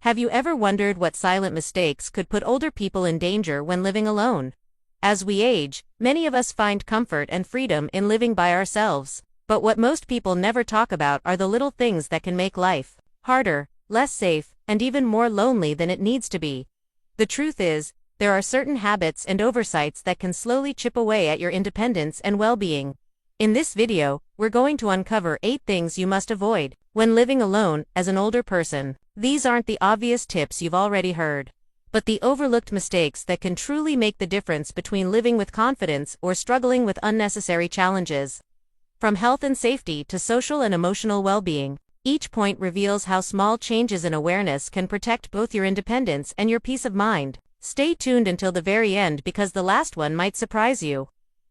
Have you ever wondered what silent mistakes could put older people in danger when living alone? As we age, many of us find comfort and freedom in living by ourselves. But what most people never talk about are the little things that can make life harder, less safe, and even more lonely than it needs to be. The truth is, there are certain habits and oversights that can slowly chip away at your independence and well-being. In this video, we're going to uncover 8 things you must avoid when living alone as an older person. These aren't the obvious tips you've already heard, but the overlooked mistakes that can truly make the difference between living with confidence or struggling with unnecessary challenges. From health and safety to social and emotional well-being, each point reveals how small changes in awareness can protect both your independence and your peace of mind. Stay tuned until the very end because the last one might surprise you.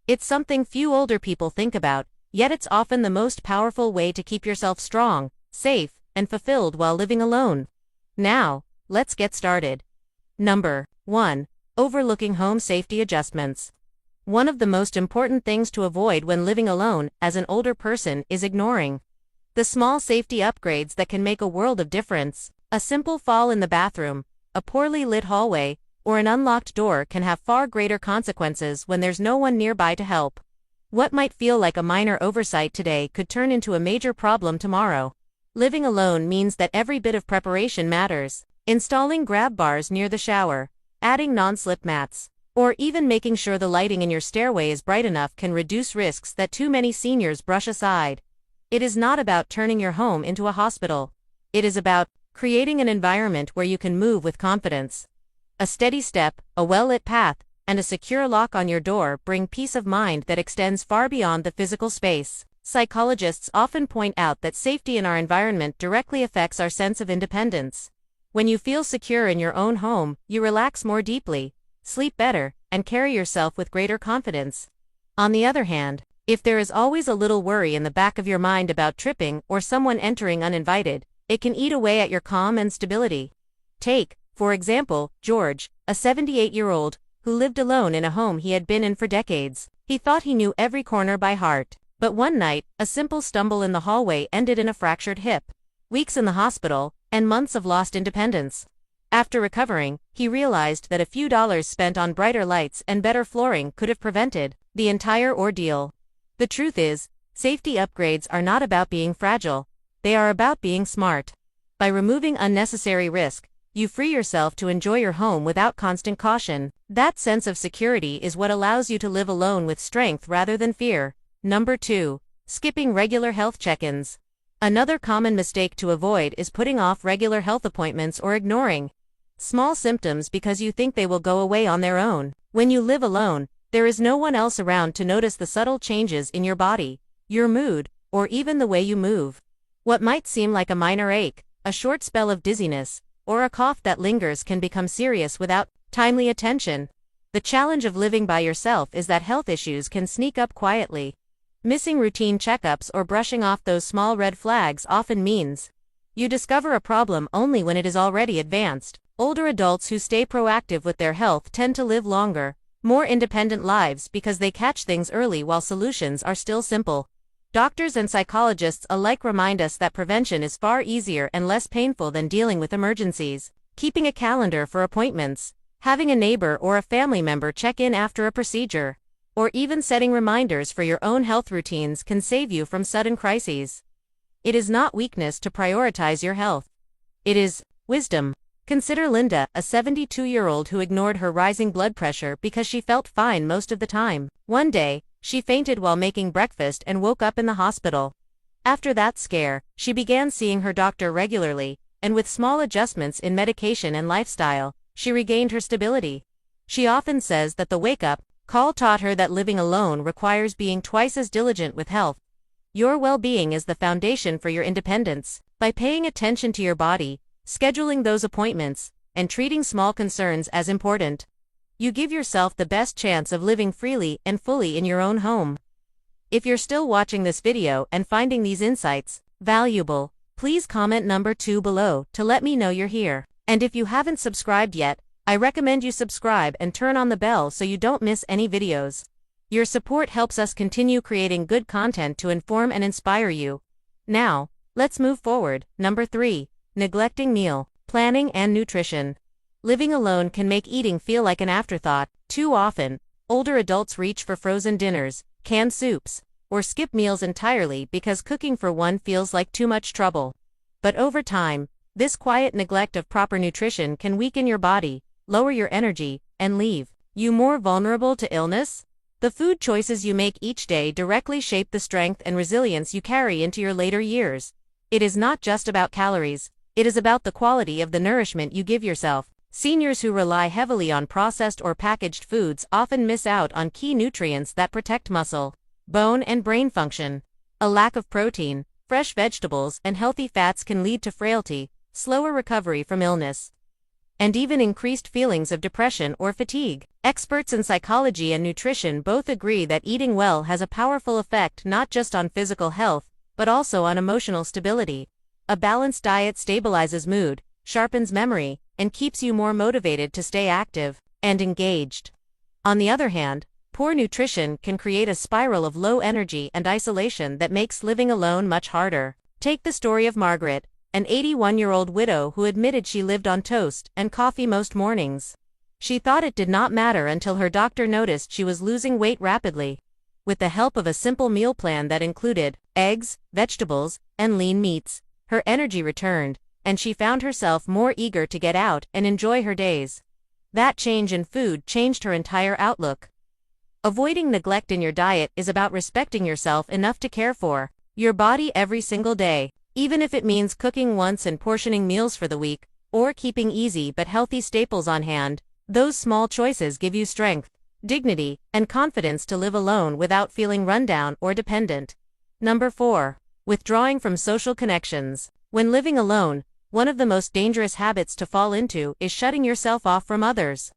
It's something few older people think about, yet it's often the most powerful way to keep yourself strong, safe, and fulfilled while living alone. Now, let's get started. Number 1. Overlooking home safety adjustments. One of the most important things to avoid when living alone as an older person is ignoring the small safety upgrades that can make a world of difference. A simple fall in the bathroom, a poorly lit hallway, or an unlocked door can have far greater consequences when there's no one nearby to help. What might feel like a minor oversight today could turn into a major problem tomorrow. Living alone means that every bit of preparation matters. Installing grab bars near the shower, adding non-slip mats, or even making sure the lighting in your stairway is bright enough can reduce risks that too many seniors brush aside. It is not about turning your home into a hospital. It is about creating an environment where you can move with confidence. A steady step, a well-lit path, and a secure lock on your door bring peace of mind that extends far beyond the physical space. Psychologists often point out that safety in our environment directly affects our sense of independence. When you feel secure in your own home, you relax more deeply, sleep better, and carry yourself with greater confidence. On the other hand, if there is always a little worry in the back of your mind about tripping or someone entering uninvited, it can eat away at your calm and stability. Take, for example, George, a 78-year-old, who lived alone in a home he had been in for decades. He thought he knew every corner by heart. But one night, a simple stumble in the hallway ended in a fractured hip, weeks in the hospital, and months of lost independence. After recovering, he realized that a few dollars spent on brighter lights and better flooring could have prevented the entire ordeal. The truth is, safety upgrades are not about being fragile. They are about being smart. By removing unnecessary risk, you free yourself to enjoy your home without constant caution. That sense of security is what allows you to live alone with strength rather than fear. Number 2. Skipping regular health check-ins. Another common mistake to avoid is putting off regular health appointments or ignoring small symptoms because you think they will go away on their own. When you live alone, there is no one else around to notice the subtle changes in your body, your mood, or even the way you move. What might seem like a minor ache, a short spell of dizziness, or a cough that lingers can become serious without timely attention. The challenge of living by yourself is that health issues can sneak up quietly. Missing routine checkups or brushing off those small red flags often means you discover a problem only when it is already advanced. Older adults who stay proactive with their health tend to live longer, more independent lives because they catch things early while solutions are still simple. Doctors and psychologists alike remind us that prevention is far easier and less painful than dealing with emergencies. Keeping a calendar for appointments, having a neighbor or a family member check in after a procedure, or even setting reminders for your own health routines can save you from sudden crises. It is not weakness to prioritize your health. It is wisdom. Consider Linda, a 72-year-old who ignored her rising blood pressure because she felt fine most of the time. One day, she fainted while making breakfast and woke up in the hospital. After that scare, she began seeing her doctor regularly, and with small adjustments in medication and lifestyle, she regained her stability. She often says that the wake-up call taught her that living alone requires being twice as diligent with health. Your well-being is the foundation for your independence. By paying attention to your body, scheduling those appointments, and treating small concerns as important, you give yourself the best chance of living freely and fully in your own home. If you're still watching this video and finding these insights valuable, please comment number 2 below to let me know you're here. And if you haven't subscribed yet, I recommend you subscribe and turn on the bell so you don't miss any videos. Your support helps us continue creating good content to inform and inspire you. Now, let's move forward. Number 3. Neglecting meal Planning and nutrition. Living alone can make eating feel like an afterthought. Too often, older adults reach for frozen dinners, canned soups, or skip meals entirely because cooking for one feels like too much trouble. But over time, this quiet neglect of proper nutrition can weaken your body, lower your energy, and leave you more vulnerable to illness. The food choices you make each day directly shape the strength and resilience you carry into your later years. It is not just about calories, it is about the quality of the nourishment you give yourself. Seniors who rely heavily on processed or packaged foods often miss out on key nutrients that protect muscle, bone, and brain function. A lack of protein, fresh vegetables, and healthy fats can lead to frailty, slower recovery from illness, and even increased feelings of depression or fatigue. Experts in psychology and nutrition both agree that eating well has a powerful effect not just on physical health, but also on emotional stability. A balanced diet stabilizes mood, sharpens memory, and keeps you more motivated to stay active and engaged. On the other hand, poor nutrition can create a spiral of low energy and isolation that makes living alone much harder. Take the story of Margaret, an 81-year-old widow who admitted she lived on toast and coffee most mornings. She thought it did not matter until her doctor noticed she was losing weight rapidly. With the help of a simple meal plan that included eggs, vegetables, and lean meats, her energy returned, and she found herself more eager to get out and enjoy her days. That change in food changed her entire outlook. Avoiding neglect in your diet is about respecting yourself enough to care for your body every single day, even if it means cooking once and portioning meals for the week, or keeping easy but healthy staples on hand. Those small choices give you strength, dignity, and confidence to live alone without feeling run down or dependent. Number 4. Withdrawing from social connections. When living alone, one of the most dangerous habits to fall into is shutting yourself off from others.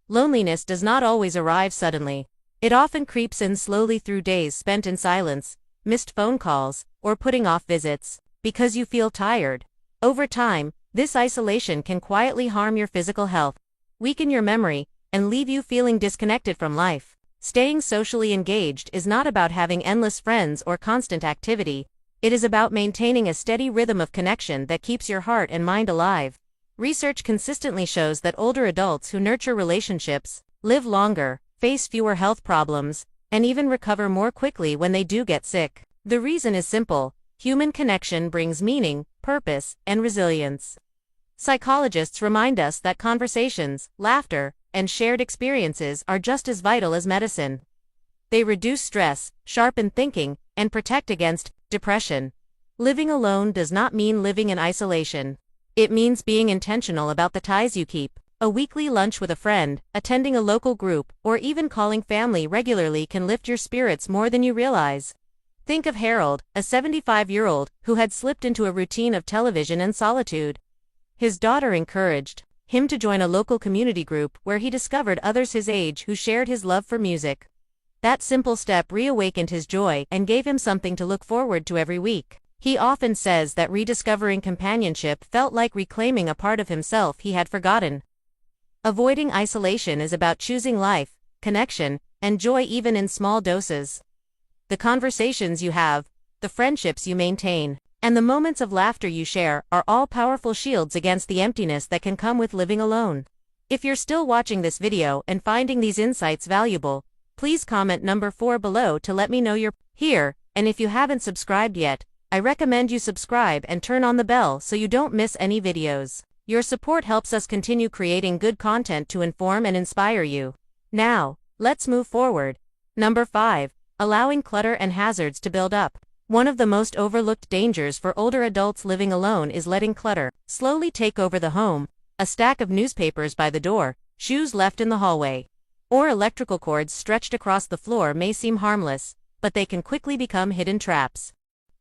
Loneliness does not always arrive suddenly. It often creeps in slowly through days spent in silence, missed phone calls, or putting off visits because you feel tired. Over time, this isolation can quietly harm your physical health, weaken your memory, and leave you feeling disconnected from life. Staying socially engaged is not about having endless friends or constant activity. It is about maintaining a steady rhythm of connection that keeps your heart and mind alive. Research consistently shows that older adults who nurture relationships live longer, face fewer health problems, and even recover more quickly when they do get sick. The reason is simple: human connection brings meaning, purpose, and resilience. Psychologists remind us that conversations, laughter, and shared experiences are just as vital as medicine. They reduce stress, sharpen thinking, and protect against depression. Living alone does not mean living in isolation. It means being intentional about the ties you keep. A weekly lunch with a friend, attending a local group, or even calling family regularly can lift your spirits more than you realize. Think of Harold, a 75-year-old who had slipped into a routine of television and solitude. His daughter encouraged him to join a local community group where he discovered others his age who shared his love for music. That simple step reawakened his joy and gave him something to look forward to every week. He often says that rediscovering companionship felt like reclaiming a part of himself he had forgotten. Avoiding isolation is about choosing life, connection, and joy even in small doses. The conversations you have, the friendships you maintain, and the moments of laughter you share are all powerful shields against the emptiness that can come with living alone. If you're still watching this video and finding these insights valuable, please comment number 4 below to let me know you're here, and if you haven't subscribed yet, I recommend you subscribe and turn on the bell so you don't miss any videos. Your support helps us continue creating good content to inform and inspire you. Now, let's move forward. Number 5. Allowing clutter and hazards to build up. One of the most overlooked dangers for older adults living alone is letting clutter slowly take over the home. A stack of newspapers by the door, shoes left in the hallway, or electrical cords stretched across the floor may seem harmless, but they can quickly become hidden traps.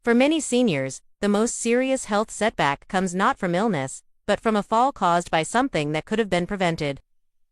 For many seniors, the most serious health setback comes not from illness, but from a fall caused by something that could have been prevented.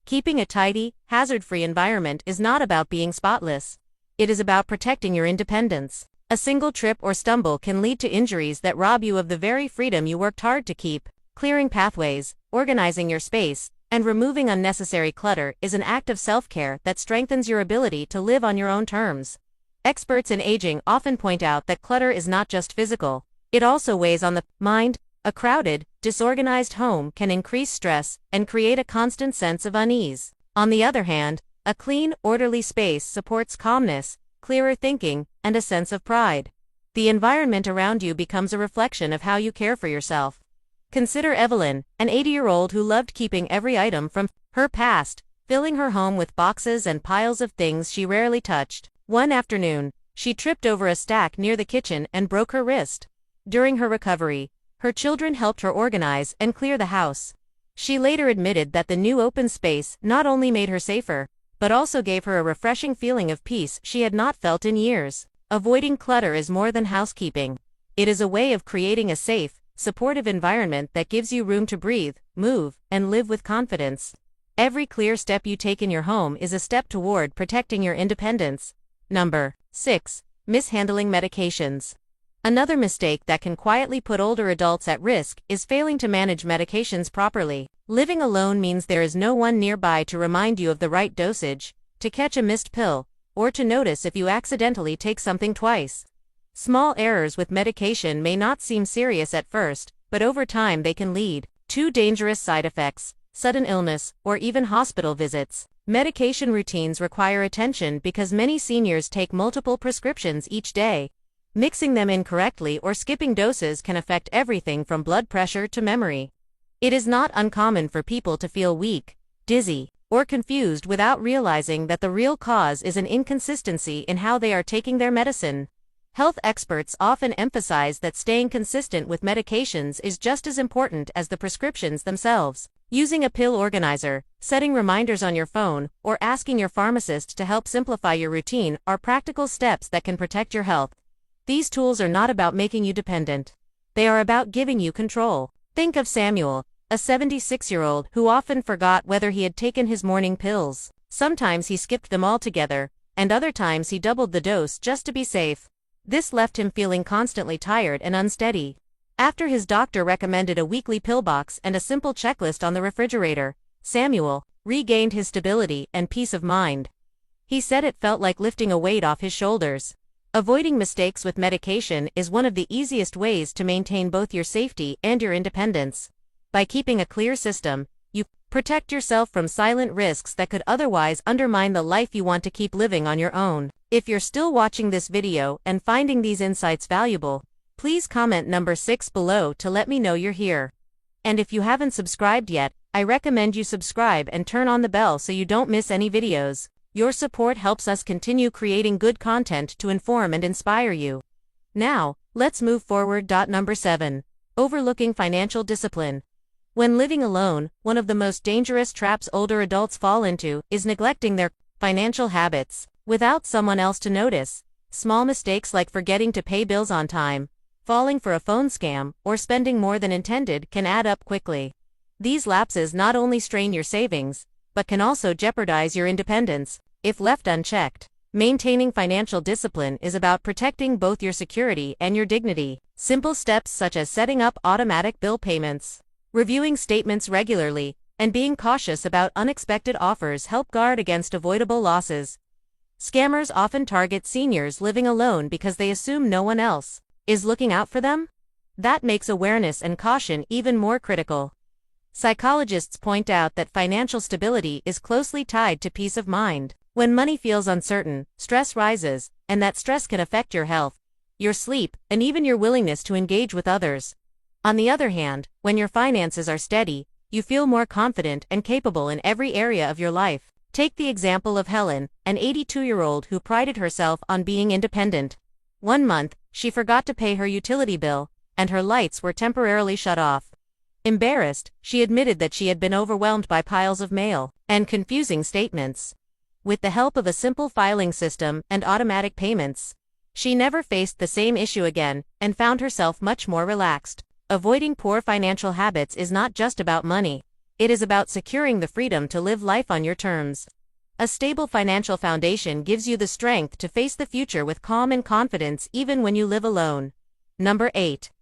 Keeping a tidy, hazard-free environment is not about being spotless. It is about protecting your independence. A single trip or stumble can lead to injuries that rob you of the very freedom you worked hard to keep. Clearing pathways, organizing your space, and removing unnecessary clutter is an act of self-care that strengthens your ability to live on your own terms. Experts in aging often point out that clutter is not just physical, it also weighs on the mind. A crowded, disorganized home can increase stress and create a constant sense of unease. On the other hand, a clean, orderly space supports calmness, clearer thinking, and a sense of pride. The environment around you becomes a reflection of how you care for yourself. Consider Evelyn, an 80-year-old who loved keeping every item from her past, filling her home with boxes and piles of things she rarely touched. One afternoon, she tripped over a stack near the kitchen and broke her wrist. During her recovery, her children helped her organize and clear the house. She later admitted that the new open space not only made her safer, but also gave her a refreshing feeling of peace she had not felt in years. Avoiding clutter is more than housekeeping. It is a way of creating a safe, supportive environment that gives you room to breathe, move, and live with confidence. Every clear step you take in your home is a step toward protecting your independence. Number 6. Mishandling medications. Another mistake that can quietly put older adults at risk is failing to manage medications properly. Living alone means there is no one nearby to remind you of the right dosage, to catch a missed pill, or to notice if you accidentally take something twice. Small errors with medication may not seem serious at first, but over time they can lead to dangerous side effects, sudden illness, or even hospital visits. Medication routines require attention because many seniors take multiple prescriptions each day. Mixing them incorrectly or skipping doses can affect everything from blood pressure to memory. It is not uncommon for people to feel weak, dizzy, or confused without realizing that the real cause is an inconsistency in how they are taking their medicine. Health experts often emphasize that staying consistent with medications is just as important as the prescriptions themselves. Using a pill organizer, setting reminders on your phone, or asking your pharmacist to help simplify your routine are practical steps that can protect your health. These tools are not about making you dependent. They are about giving you control. Think of Samuel, a 76-year-old who often forgot whether he had taken his morning pills. Sometimes he skipped them altogether, and other times he doubled the dose just to be safe. This left him feeling constantly tired and unsteady. After his doctor recommended a weekly pill box and a simple checklist on the refrigerator, Samuel regained his stability and peace of mind. He said it felt like lifting a weight off his shoulders. Avoiding mistakes with medication is one of the easiest ways to maintain both your safety and your independence. By keeping a clear system, you protect yourself from silent risks that could otherwise undermine the life you want to keep living on your own. If you're still watching this video and finding these insights valuable, please comment number 6 below to let me know you're here. And if you haven't subscribed yet, I recommend you subscribe and turn on the bell so you don't miss any videos. Your support helps us continue creating good content to inform and inspire you. Now, let's move forward. Number 7. Overlooking financial discipline. When living alone, one of the most dangerous traps older adults fall into is neglecting their financial habits. Without someone else to notice, small mistakes like forgetting to pay bills on time, falling for a phone scam, or spending more than intended can add up quickly. These lapses not only strain your savings, but can also jeopardize your independence if left unchecked. Maintaining financial discipline is about protecting both your security and your dignity. Simple steps such as setting up automatic bill payments, reviewing statements regularly, and being cautious about unexpected offers help guard against avoidable losses. Scammers often target seniors living alone because they assume no one else is looking out for them. That makes awareness and caution even more critical. Psychologists point out that financial stability is closely tied to peace of mind. When money feels uncertain, stress rises, and that stress can affect your health, your sleep, and even your willingness to engage with others. On the other hand, when your finances are steady, you feel more confident and capable in every area of your life. Take the example of Helen, an 82-year-old who prided herself on being independent. One month, she forgot to pay her utility bill, and her lights were temporarily shut off. Embarrassed, she admitted that she had been overwhelmed by piles of mail and confusing statements. With the help of a simple filing system and automatic payments, she never faced the same issue again and found herself much more relaxed. Avoiding poor financial habits is not just about money. It is about securing the freedom to live life on your terms. A stable financial foundation gives you the strength to face the future with calm and confidence even when you live alone. Number 8.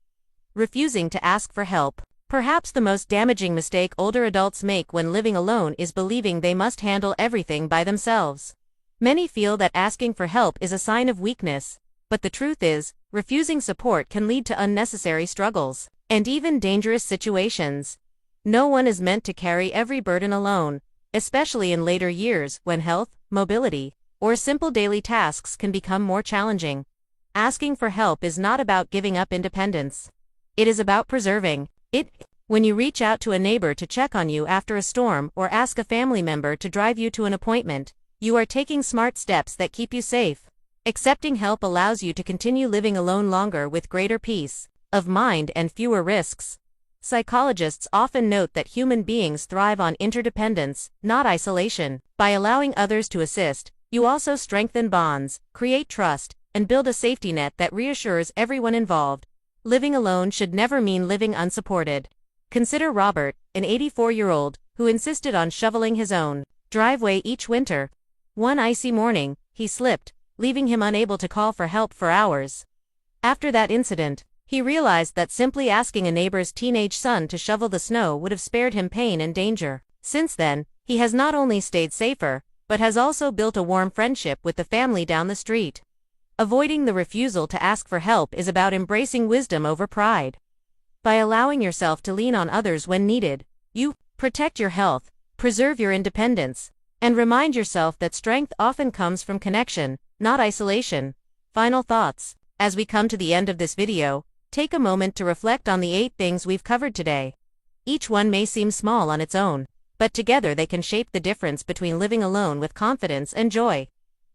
Refusing to ask for help. Perhaps the most damaging mistake older adults make when living alone is believing they must handle everything by themselves. Many feel that asking for help is a sign of weakness, but the truth is, refusing support can lead to unnecessary struggles. and even dangerous situations. No one is meant to carry every burden alone, especially in later years when health, mobility, or simple daily tasks can become more challenging. Asking for help is not about giving up independence. It is about preserving it. When you reach out to a neighbor to check on you after a storm or ask a family member to drive you to an appointment, you are taking smart steps that keep you safe. Accepting help allows you to continue living alone longer with greater peace of mind and fewer risks. Psychologists often note that human beings thrive on interdependence, not isolation. By allowing others to assist, you also strengthen bonds, create trust, and build a safety net that reassures everyone involved. Living alone should never mean living unsupported. Consider Robert, an 84-year-old, who insisted on shoveling his own driveway each winter. One icy morning, he slipped, leaving him unable to call for help for hours. After that incident, he realized that simply asking a neighbor's teenage son to shovel the snow would have spared him pain and danger. Since then, he has not only stayed safer, but has also built a warm friendship with the family down the street. Avoiding the refusal to ask for help is about embracing wisdom over pride. By allowing yourself to lean on others when needed, you protect your health, preserve your independence, and remind yourself that strength often comes from connection, not isolation. Final thoughts. As we come to the end of this video, take a moment to reflect on the 8 things we've covered today. Each one may seem small on its own, but together they can shape the difference between living alone with confidence and joy,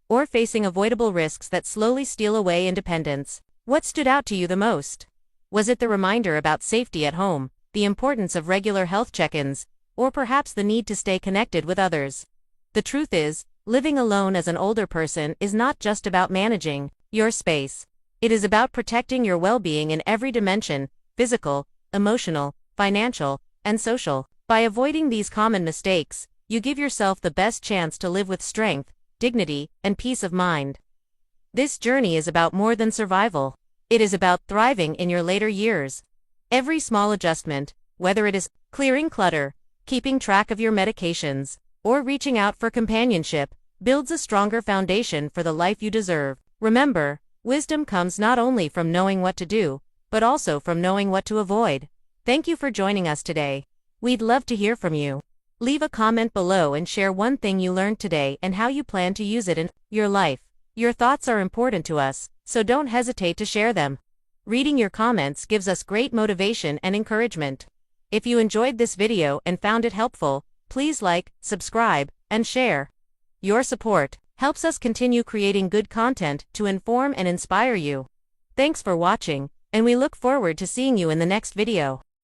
or facing avoidable risks that slowly steal away independence. What stood out to you the most? Was it the reminder about safety at home, the importance of regular health check-ins, or perhaps the need to stay connected with others? The truth is, living alone as an older person is not just about managing your space. It is about protecting your well-being in every dimension: physical, emotional, financial, and social. By avoiding these common mistakes, you give yourself the best chance to live with strength, dignity, and peace of mind. This journey is about more than survival. It is about thriving in your later years. Every small adjustment, whether it is clearing clutter, keeping track of your medications, or reaching out for companionship, builds a stronger foundation for the life you deserve. Remember, wisdom comes not only from knowing what to do, but also from knowing what to avoid. Thank you for joining us today. We'd love to hear from you. Leave a comment below and share one thing you learned today and how you plan to use it in your life. Your thoughts are important to us, so don't hesitate to share them. Reading your comments gives us great motivation and encouragement. If you enjoyed this video and found it helpful, please like, subscribe, and share. Your support helps us continue creating good content to inform and inspire you. Thanks for watching, and we look forward to seeing you in the next video.